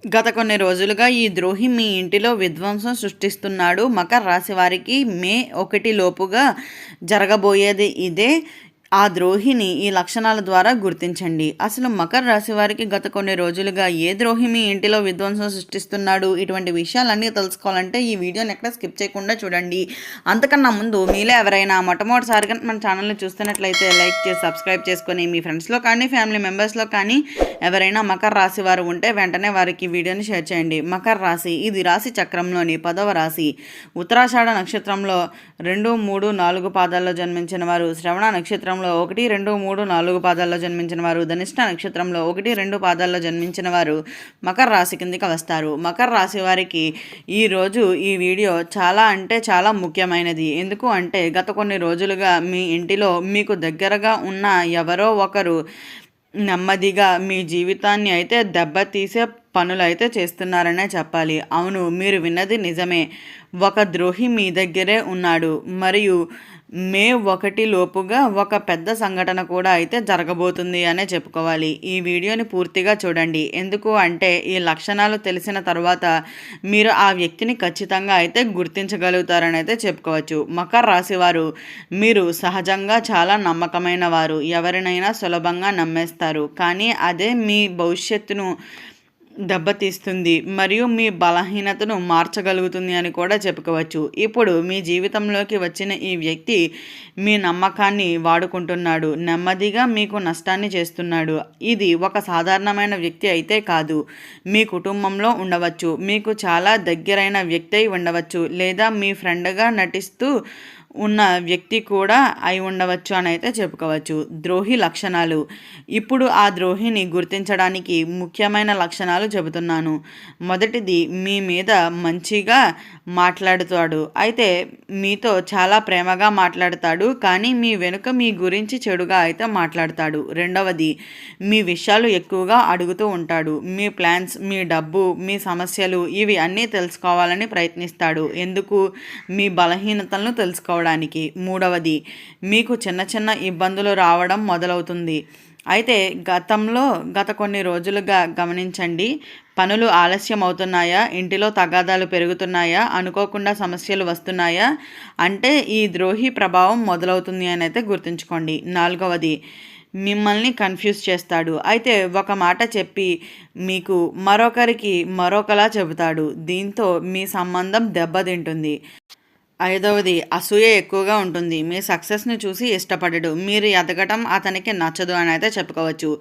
గత కొన్ని రోజులుగా ఈ ద్రోహి మీ ఇంటిలో విధ్వంసం సృష్టిస్తున్నాడు. మకర రాశి వారికి మే 1 లోపుగా జరగబోయేది ఇదే. ఆ ద్రోహిని ఈ లక్షణాల ద్వారా గుర్తించండి. అసలు మకర రాశి వారికి గత కొన్ని రోజులుగా ఏ ద్రోహి మీ ఇంటిలో విధ్వంసం సృష్టిస్తున్నాడు, ఇటువంటి విషయాలన్నీ తెలుసుకోవాలంటే ఈ వీడియోని ఎక్కడ స్కిప్ చేయకుండా చూడండి. అంతకన్నా ముందు మీలో ఎవరైనా మొట్టమొదటిసారిగా మన ఛానల్ని చూస్తున్నట్లయితే లైక్ చేసి సబ్స్క్రైబ్ చేసుకొని మీ ఫ్రెండ్స్లో కానీ ఫ్యామిలీ మెంబర్స్లో కానీ ఎవరైనా మకర రాశి వారు ఉంటే వెంటనే వారికి వీడియోని షేర్ చేయండి. మకర రాశి ఇది రాశి చక్రంలోని 10వ రాశి. ఉత్తరాషాఢ నక్షత్రంలో 2, 3, 4 పాదాల్లో జన్మించిన వారు, శ్రవణ నక్షత్రంలో 1, 2, 3, 4 పాదాల్లో జన్మించిన వారు, ధనిష్ట నక్షత్రంలో 1, 2 పాదాల్లో జన్మించిన వారు మకర రాశి కిందికి వస్తారు. మకర రాశి వారికి ఈరోజు ఈ వీడియో చాలా అంటే చాలా ముఖ్యమైనది. ఎందుకు అంటే గత కొన్ని రోజులుగా మీ ఇంటిలో మీకు దగ్గరగా ఉన్న ఎవరో ఒకరు నెమ్మదిగా మీ జీవితాన్ని అయితే దెబ్బతీసే పనులైతే చేస్తున్నారనే చెప్పాలి. అవును, మీరు విన్నది నిజమే. ఒక ద్రోహి మీ దగ్గరే ఉన్నాడు. మరియు మే 1 లోపుగా ఒక పెద్ద సంఘటన కూడా అయితే జరగబోతుంది అనే చెప్పుకోవాలి. ఈ వీడియోని పూర్తిగా చూడండి. ఎందుకు అంటే ఈ లక్షణాలు తెలిసిన తర్వాత మీరు ఆ వ్యక్తిని ఖచ్చితంగా అయితే గుర్తించగలుగుతారని అయితే చెప్పుకోవచ్చు. మకర రాశి వారు మీరు సహజంగా చాలా నమ్మకమైన వారు. ఎవరినైనా సులభంగా నమ్మేస్తారు. కానీ అదే మీ భవిష్యత్తును దెబ్బతీస్తుంది మరియు మీ బలహీనతను మార్చగలుగుతుంది అని కూడా చెప్పుకోవచ్చు. ఇప్పుడు మీ జీవితంలోకి వచ్చిన ఈ వ్యక్తి మీ నమ్మకాన్ని వాడుకుంటున్నాడు. నెమ్మదిగా మీకు నష్టాన్ని చేస్తున్నాడు. ఇది ఒక సాధారణమైన వ్యక్తి అయితే కాదు. మీ కుటుంబంలో ఉండవచ్చు, మీకు చాలా దగ్గరైన వ్యక్తి అయి ఉండవచ్చు, లేదా మీ ఫ్రెండ్గా నటిస్తూ ఉన్న వ్యక్తి కూడా అయి ఉండవచ్చు అని అయితే చెప్పుకోవచ్చు. ద్రోహి లక్షణాలు. ఇప్పుడు ఆ ద్రోహిని గుర్తించడానికి ముఖ్యమైన లక్షణాలు చెబుతున్నాను. మొదటిది, మీ మీద మంచిగా మాట్లాడుతాడు. అయితే మీతో చాలా ప్రేమగా మాట్లాడతాడు, కానీ మీ వెనుక మీ గురించి చెడుగా అయితే మాట్లాడతాడు. రెండవది, మీ విషయాలు ఎక్కువగా అడుగుతూ ఉంటాడు. మీ ప్లాన్స్, మీ డబ్బు, మీ సమస్యలు ఇవి అన్నీ తెలుసుకోవాలని ప్రయత్నిస్తాడు. ఎందుకు? మీ బలహీనతలను తెలుసుకోవడానికి. మూడవది, మీకు చిన్న చిన్న ఇబ్బందులు రావడం మొదలవుతుంది. అయితే గత కొన్ని రోజులుగా గమనించండి. పనులు ఆలస్యం అవుతున్నాయా? ఇంటిలో తగాదాలు పెరుగుతున్నాయా? అనుకోకుండా సమస్యలు వస్తున్నాయా? అంటే ఈ ద్రోహి ప్రభావం మొదలవుతుంది అని అయితే గుర్తుంచుకోండి. నాలుగవది, మిమ్మల్ని కన్ఫ్యూజ్ చేస్తాడు. అయితే ఒక మాట చెప్పి మీకు మరొకరికి మరొకలా చెబుతాడు. దీంతో మీ సంబంధం దెబ్బతింటుంది. ఐదవది, అసూయ ఎక్కువగా ఉంటుంది. మీ సక్సెస్ని చూసి ఇష్టపడడు. మీరు ఎదగటం అతనికి నచ్చదు అని అయితే చెప్పుకోవచ్చు.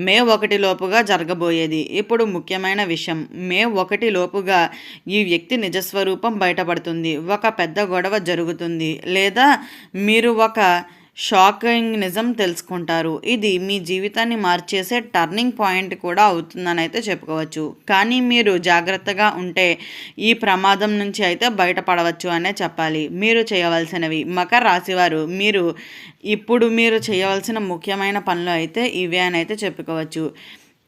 మే 1 లోపుగా జరగబోయేది. ఇప్పుడు ముఖ్యమైన విషయం, మే 1 లోపుగా ఈ వ్యక్తి నిజస్వరూపం బయటపడుతుంది. ఒక పెద్ద గొడవ జరుగుతుంది, లేదా మీరు ఒక షాకింగ్ నిజం తెలుసుకుంటారు. ఇది మీ జీవితాన్ని మార్చేసే టర్నింగ్ పాయింట్ కూడా అవుతుందని అయితే చెప్పుకోవచ్చు. కానీ మీరు జాగ్రత్తగా ఉంటే ఈ ప్రమాదం నుంచి అయితే బయటపడవచ్చు అనే చెప్పాలి. మీరు చేయవలసినవి, మకర రాశివారు మీరు చేయవలసిన ముఖ్యమైన పనులు అయితే ఇవే అని అయితే చెప్పుకోవచ్చు.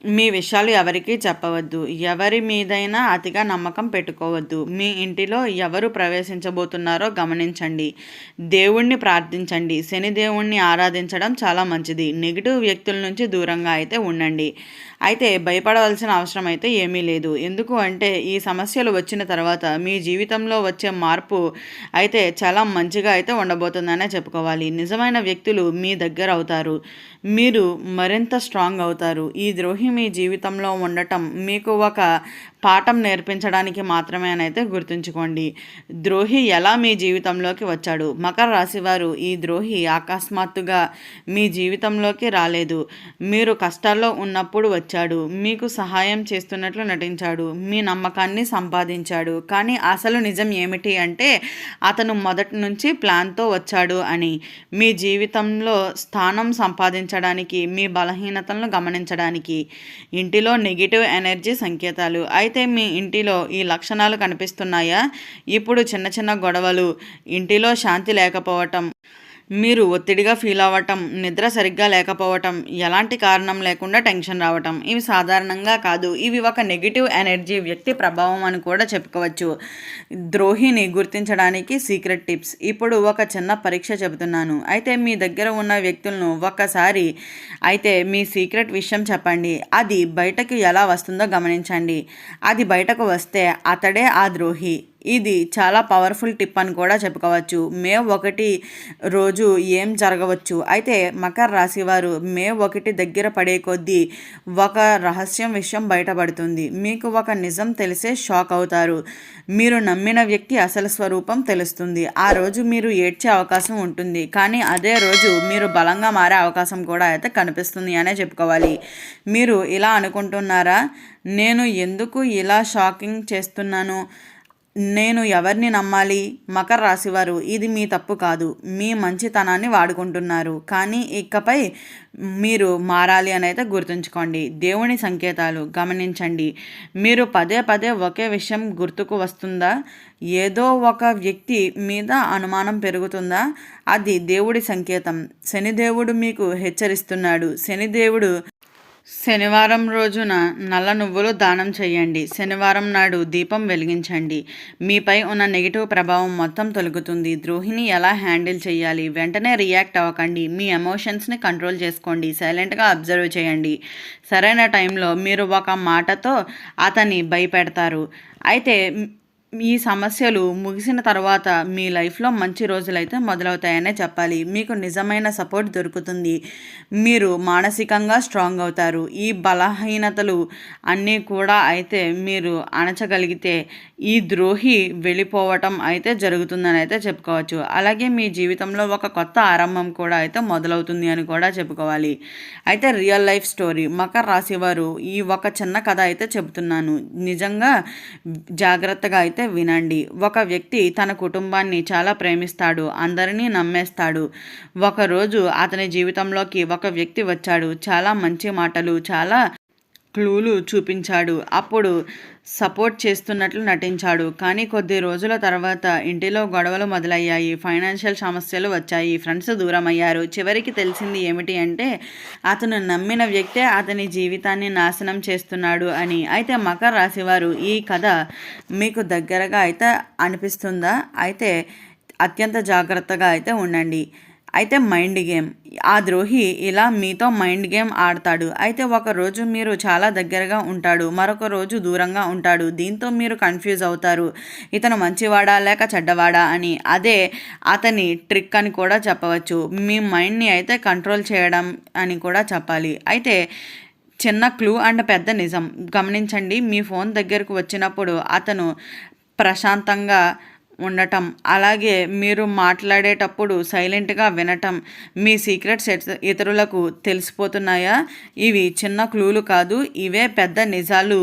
మీ విషయాలు ఎవరికీ చెప్పవద్దు. ఎవరి మీదైనా అతిగా నమ్మకం పెట్టుకోవద్దు. మీ ఇంటిలో ఎవరు ప్రవేశించబోతున్నారో గమనించండి. దేవుణ్ణి ప్రార్థించండి. శని దేవుణ్ణి ఆరాధించడం చాలా మంచిది. నెగిటివ్ వ్యక్తుల నుంచి దూరంగా అయితే ఉండండి. అయితే భయపడవలసిన అవసరం అయితే ఏమీ లేదు. ఎందుకు అంటే ఈ సమస్యలు వచ్చిన తర్వాత మీ జీవితంలో వచ్చే మార్పు అయితే చాలా మంచిగా అయితే ఉండబోతుందనే చెప్పుకోవాలి. నిజమైన వ్యక్తులు మీ దగ్గర అవుతారు. మీరు మరింత స్ట్రాంగ్ అవుతారు. ఈ ద్రోహి మీ జీవితంలో ఉండటం మీకు ఒక పాఠం నేర్పించడానికి మాత్రమే అని అయితే గుర్తుంచుకోండి. ద్రోహి ఎలా మీ జీవితంలోకి వచ్చాడు? మకర రాశి వారు ఈ ద్రోహి అకస్మాత్తుగా మీ జీవితంలోకి రాలేదు. మీరు కష్టాల్లో ఉన్నప్పుడు వచ్చాడు. మీకు సహాయం చేస్తున్నట్లు నటించాడు. మీ నమ్మకాన్ని సంపాదించాడు. కానీ అసలు నిజం ఏమిటి అంటే అతను మొదటి నుంచి ప్లాన్తో వచ్చాడు అని. మీ జీవితంలో స్థానం సంపాదించడానికి, మీ బలహీనతలను గమనించడానికి. ఇంటిలో నెగిటివ్ ఎనర్జీ సంకేతాలు. అయితే మీ ఇంటిలో ఈ లక్షణాలు కనిపిస్తున్నాయా? ఇప్పుడు చిన్న చిన్న గొడవలు, ఇంటిలో శాంతి లేకపోవటం, మీరు ఒత్తిడిగా ఫీల్ అవ్వటం, నిద్ర సరిగ్గా లేకపోవటం, ఎలాంటి కారణం లేకుండా టెన్షన్ రావటం ఇవి సాధారణంగా కాదు. ఇవి ఒక నెగిటివ్ ఎనర్జీ వ్యక్తి ప్రభావం అని కూడా చెప్పుకోవచ్చు. ద్రోహిని గుర్తించడానికి సీక్రెట్ టిప్స్. ఇప్పుడు ఒక చిన్న పరీక్ష చెబుతున్నాను. అయితే మీ దగ్గర ఉన్న వ్యక్తులను ఒక్కసారి అయితే మీ సీక్రెట్ విషయం చెప్పండి. అది బయటకు ఎలా వస్తుందో గమనించండి. అది బయటకు వస్తే అతడే ఆ ద్రోహి. ఇది చాలా పవర్ఫుల్ టిప్ అని కూడా చెప్పుకోవచ్చు. మే 1 రోజు ఏం జరగవచ్చు. అయితే మకర రాశి వారు మే 1 దగ్గర పడే కొద్దీ ఒక రహస్యం విషయం బయటపడుతుంది. మీకు ఒక నిజం తెలిసే షాక్ అవుతారు. మీరు నమ్మిన వ్యక్తి అసలు స్వరూపం తెలుస్తుంది. ఆ రోజు మీరు ఏడ్చే అవకాశం ఉంటుంది, కానీ అదే రోజు మీరు బలంగా మారే అవకాశం కూడా అయితే కనిపిస్తుంది అనే చెప్పుకోవాలి. మీరు ఇలా అనుకుంటున్నారా, నేను ఎందుకు ఇలా షాకింగ్ చేస్తున్నాను, నేను ఎవరిని నమ్మాలి? మకర రాశివారు, ఇది మీ తప్పు కాదు. మీ మంచితనాన్ని వాడుకుంటున్నారు, కానీ ఇకపై మీరు మారాలి అని అయితే గుర్తుంచుకోండి. దేవుని సంకేతాలు గమనించండి. మీరు పదే పదే ఒకే విషయం గుర్తుకు వస్తుందా? ఏదో ఒక వ్యక్తి మీద అనుమానం పెరుగుతుందా? అది దేవుడి సంకేతం. శనిదేవుడు మీకు హెచ్చరిస్తున్నాడు. శనివారం రోజున నల్ల నువ్వులు దానం చేయండి. శనివారం నాడు దీపం వెలిగించండి. మీపై ఉన్న నెగిటివ్ ప్రభావం మొత్తం తొలగుతుంది. ద్రోహిని ఎలా హ్యాండిల్ చేయాలి? వెంటనే రియాక్ట్ అవ్వకండి. మీ ఎమోషన్స్ని కంట్రోల్ చేసుకోండి. సైలెంట్గా అబ్జర్వ్ చేయండి. సరైన టైంలో మీరు ఒక మాటతో అతన్ని భయపెడతారు. అయితే ఈ సమస్యలు ముగిసిన తర్వాత మీ లైఫ్లో మంచి రోజులైతే మొదలవుతాయనే చెప్పాలి. మీకు నిజమైన సపోర్ట్ దొరుకుతుంది. మీరు మానసికంగా స్ట్రాంగ్ అవుతారు. ఈ బలహీనతలు అన్నీ కూడా అయితే మీరు అణచగలిగితే ఈ ద్రోహి వెళ్ళిపోవటం అయితే జరుగుతుందని అయితే చెప్పుకోవచ్చు. అలాగే మీ జీవితంలో ఒక కొత్త ఆరంభం కూడా అయితే మొదలవుతుంది అని కూడా చెప్పుకోవాలి. అయితే రియల్ లైఫ్ స్టోరీ. మకర రాశి వారు ఈ ఒక చిన్న కథ అయితే చెబుతున్నాను. నిజంగా జాగ్రత్తగా అయితే వినండి. ఒక వ్యక్తి తన కుటుంబాన్ని చాలా ప్రేమిస్తాడు, అందరినీ నమ్మేస్తాడు. ఒకరోజు అతని జీవితంలోకి ఒక వ్యక్తి వచ్చాడు. చాలా మంచి మాటలు, చాలా క్లూలు చూపించాడు. అప్పుడు సపోర్ట్ చేస్తున్నట్లు నటించాడు. కానీ కొద్ది రోజుల తర్వాత ఇంటిలో గొడవలు మొదలయ్యాయి. ఫైనాన్షియల్ సమస్యలు వచ్చాయి. ఫ్రెండ్స్ దూరం అయ్యారు. చివరికి తెలిసింది ఏమిటి అంటే అతను నమ్మిన వ్యక్తే అతని జీవితాన్ని నాశనం చేస్తున్నాడు అని. అయితే మకర రాశివారు, ఈ కథ మీకు దగ్గరగా అయితే అనిపిస్తుందా? అయితే అత్యంత జాగ్రత్తగా అయితే ఉండండి. అయితే మైండ్ గేమ్. ఆ ద్రోహి ఇలా మీతో మైండ్ గేమ్ ఆడతాడు. అయితే ఒకరోజు మీరు చాలా దగ్గరగా ఉంటాడు, మరొక రోజు దూరంగా ఉంటాడు. దీంతో మీరు కన్ఫ్యూజ్ అవుతారు, ఇతను మంచివాడా లేక చెడ్డవాడా అని. అదే అతని ట్రిక్ అని కూడా చెప్పవచ్చు. మీ మైండ్ని అయితే కంట్రోల్ చేయడం అని కూడా చెప్పాలి. అయితే చిన్న క్లూ అండ్ పెద్ద నిజం గమనించండి. మీ ఫోన్ దగ్గరకు వచ్చినప్పుడు అతను ప్రశాంతంగా ఉండటం, అలాగే మీరు మాట్లాడేటప్పుడు సైలెంట్గా వినటం, మీ సీక్రెట్స్ ఇతరులకు తెలిసిపోతున్నాయా? ఇవి చిన్న క్లూలు కాదు, ఇవే పెద్ద నిజాలు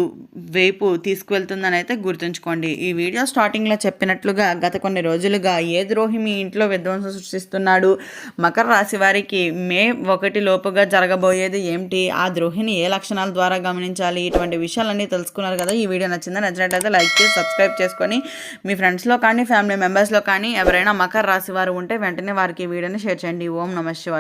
వైపు తీసుకువెళ్తుందని అయితే గుర్తుంచుకోండి. ఈ వీడియో స్టార్టింగ్లో చెప్పినట్లుగా గత కొన్ని రోజులుగా ఏ ద్రోహి మీ ఇంట్లో విధ్వంసం సృష్టిస్తున్నాడు? మకర రాశి వారికి మే 1 లోపుగా జరగబోయేది ఏమిటి? ఆ ద్రోహిని ఏ లక్షణాల ద్వారా గమనించాలి? ఇటువంటి విషయాలన్నీ తెలుసుకున్నారు కదా. ఈ వీడియో నచ్చినట్లయితే లైక్ చేసి సబ్స్క్రైబ్ చేసుకొని మీ ఫ్రెండ్స్లో కానీ ఫ్యామిలీ మెంబర్స్లో కానీ ఎవరైనా మకర రాశి వారు ఉంటే వెంటనే వారికి ఈ వీడియోని షేర్ చేయండి. ఓం నమః శివాయ.